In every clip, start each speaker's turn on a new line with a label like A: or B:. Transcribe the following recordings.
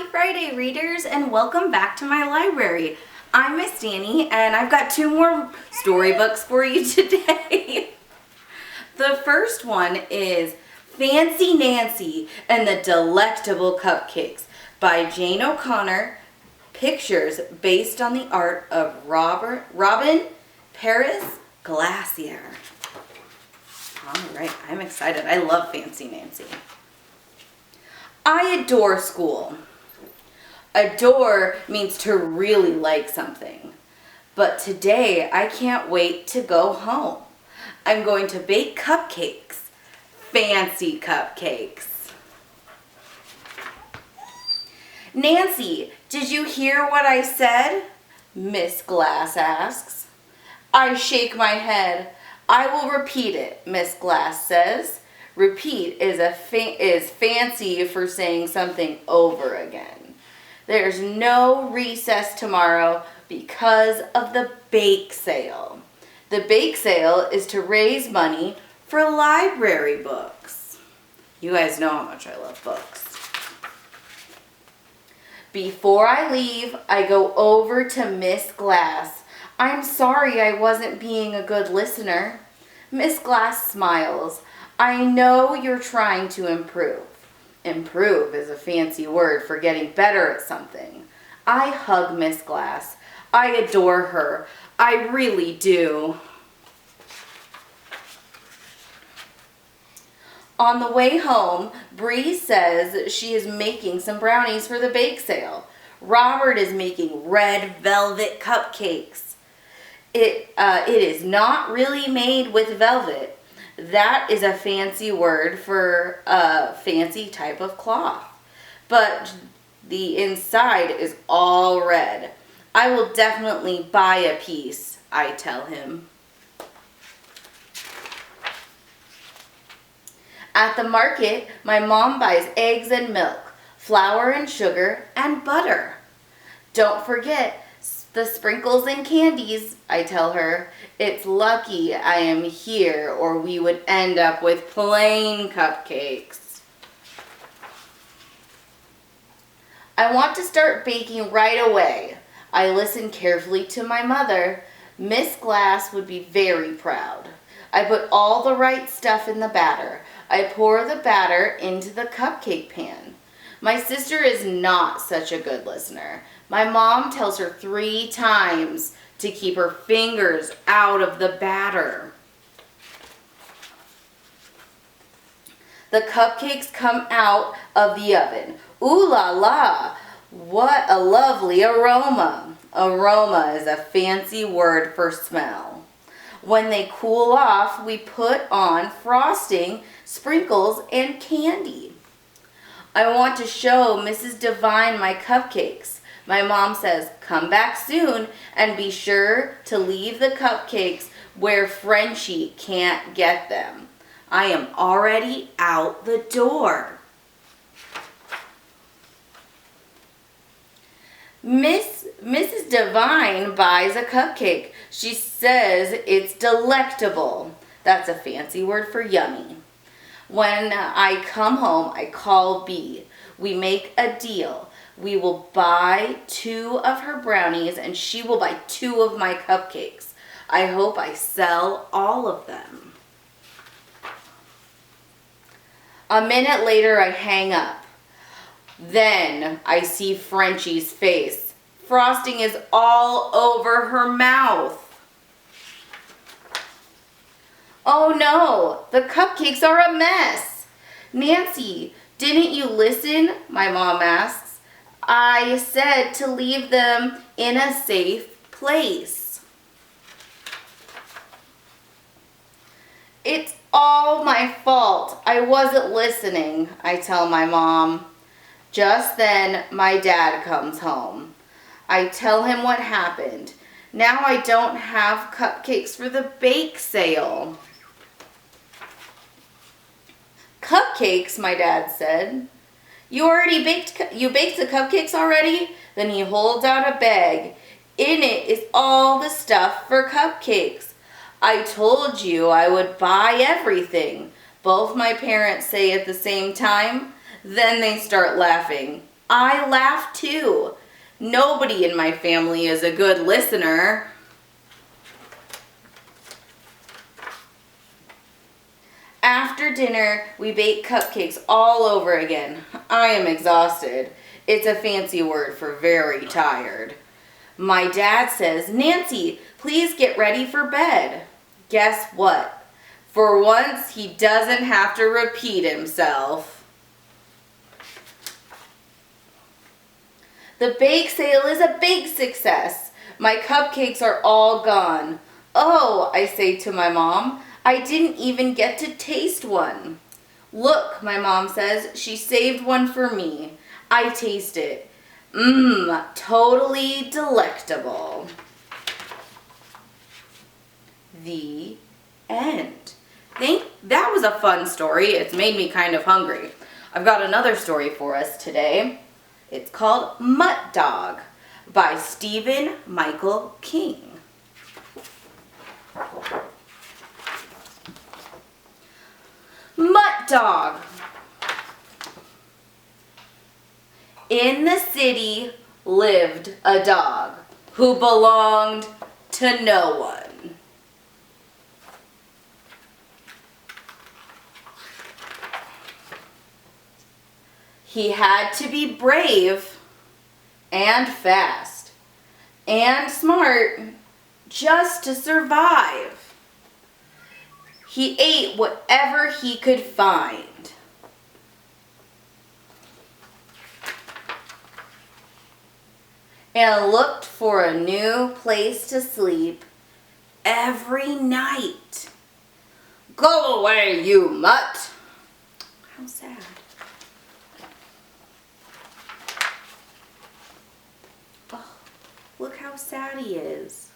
A: Happy Friday, readers, and welcome back to my library. I'm Miss Danny, and I've got 2 more storybooks for you today. The first one is Fancy Nancy and the Delectable Cupcakes by Jane O'Connor. Pictures based on the art of Robin Paris Glacier. All right, I'm excited. I love Fancy Nancy. I adore school. Adore means to really like something. But today I can't wait to go home. I'm going to bake cupcakes. Fancy cupcakes. Nancy, did you hear what I said? Miss Glass asks. I shake my head. I will repeat it, Miss Glass says. Repeat is fancy for saying something over again. There's no recess tomorrow because of the bake sale. The bake sale is to raise money for library books. You guys know how much I love books. Before I leave, I go over to Miss Glass. I'm sorry I wasn't being a good listener. Miss Glass smiles. I know you're trying to improve. Improve is a fancy word for getting better at something. I hug Miss Glass. I adore her. I really do. On the way home, Bree says she is making some brownies for the bake sale. Robert is making red velvet cupcakes. It is not really made with velvet. That is a fancy word for a fancy type of cloth. But the inside is all red. I will definitely buy a piece, I tell him. At the market, my mom buys eggs and milk, flour and sugar, and butter. Don't forget the sprinkles and candies, I tell her. It's lucky I am here or we would end up with plain cupcakes. I want to start baking right away. I listen carefully to my mother. Miss Glass would be very proud. I put all the right stuff in the batter. I pour the batter into the cupcake pan. My sister is not such a good listener. My mom tells her 3 times to keep her fingers out of the batter. The cupcakes come out of the oven. Ooh la la! What a lovely aroma. Aroma is a fancy word for smell. When they cool off, we put on frosting, sprinkles, and candy. I want to show Mrs. Devine my cupcakes. My mom says, come back soon and be sure to leave the cupcakes where Frenchie can't get them. I am already out the door. Mrs. Devine buys a cupcake. She says it's delectable. That's a fancy word for yummy. When I come home, I call Bee. We make a deal. We will buy 2 of her brownies and she will buy 2 of my cupcakes. I hope I sell all of them. A minute later, I hang up. Then I see Frenchie's face. Frosting is all over her mouth. Oh no, the cupcakes are a mess. Nancy, didn't you listen? My mom asks. I said to leave them in a safe place. It's all my fault. I wasn't listening, I tell my mom. Just then, my dad comes home. I tell him what happened. Now I don't have cupcakes for the bake sale. Cupcakes, my dad said. You baked the cupcakes already? Then he holds out a bag. In it is all the stuff for cupcakes. I told you I would buy everything. Both my parents say at the same time. Then they start laughing. I laughed too. Nobody in my family is a good listener. After dinner, we bake cupcakes all over again. I am exhausted. It's a fancy word for very tired. My dad says, "Nancy, please get ready for bed." Guess what? For once, he doesn't have to repeat himself. The bake sale is a big success. My cupcakes are all gone. "Oh," I say to my mom, "I didn't even get to taste one." "Look," my mom says, "she saved one for me." I taste it. Totally delectable. The end. That was a fun story. It's made me kind of hungry. I've got another story for us today. It's called Mutt Dog by Stephen Michael King. Mutt Dog. In the city lived a dog who belonged to no one. He had to be brave and fast and smart just to survive. He ate whatever he could find. And looked for a new place to sleep every night. "Go away, you mutt." How sad. Oh, look how sad he is.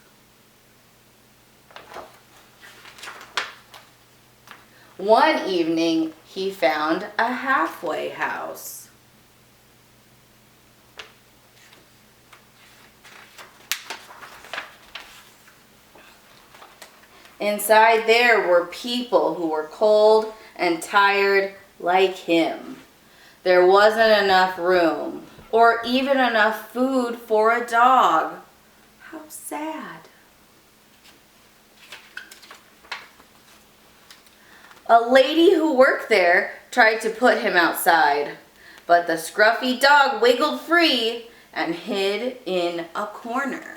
A: One evening, he found a halfway house. Inside there were people who were cold and tired like him. There wasn't enough room or even enough food for a dog. How sad. A lady who worked there tried to put him outside, but the scruffy dog wiggled free and hid in a corner.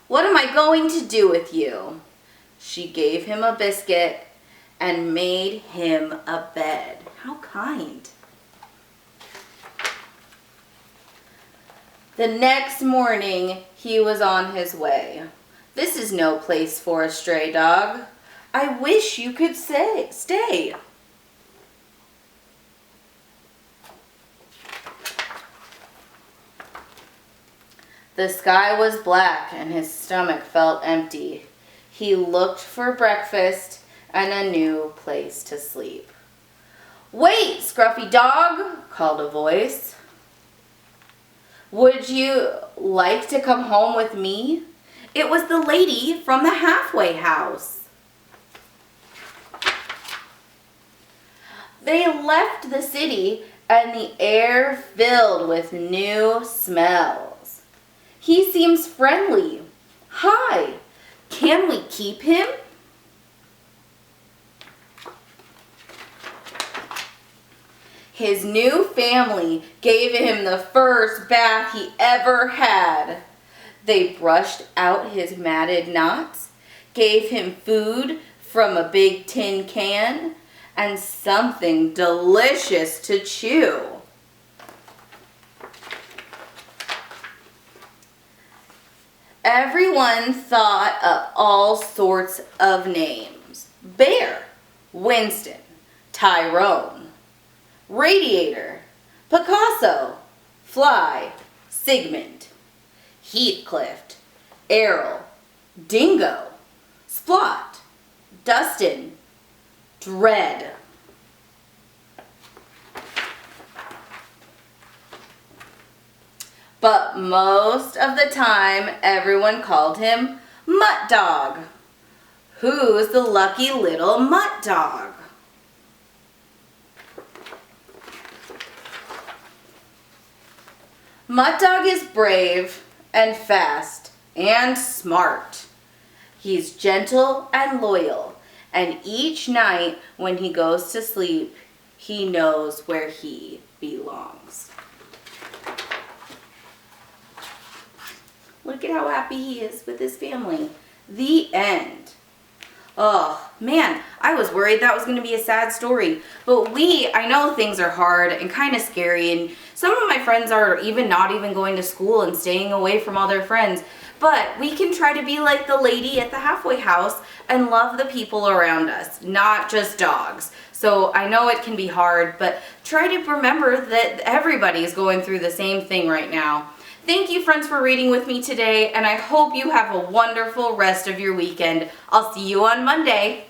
A: "What am I going to do with you?" She gave him a biscuit and made him a bed. How kind. The next morning, he was on his way. "This is no place for a stray dog. I wish you could stay." The sky was black and his stomach felt empty. He looked for breakfast and a new place to sleep. "Wait, scruffy dog," called a voice. "Would you like to come home with me?" It was the lady from the halfway house. They left the city and the air filled with new smells. "He seems friendly. Hi, can we keep him?" His new family gave him the first bath he ever had. They brushed out his matted knots, gave him food from a big tin can, and something delicious to chew. Everyone thought up all sorts of names. Bear, Winston, Tyrone, Radiator, Picasso, Fly, Sigmund, Heathcliff, Errol, Dingo, Splot, Dustin, Dread. But most of the time, everyone called him Mutt Dog. Who's the lucky little Mutt Dog? Mutt Dog is brave and fast and smart. He's gentle and loyal, and each night when he goes to sleep, he knows where he belongs. Look at how happy he is with his family. The end. Oh, man, I was worried that was going to be a sad story. But I know things are hard and kind of scary, and some of my friends are even not even going to school and staying away from all their friends. But we can try to be like the lady at the halfway house and love the people around us, not just dogs. So I know it can be hard, but try to remember that everybody is going through the same thing right now. Thank you, friends, for reading with me today, and I hope you have a wonderful rest of your weekend. I'll see you on Monday.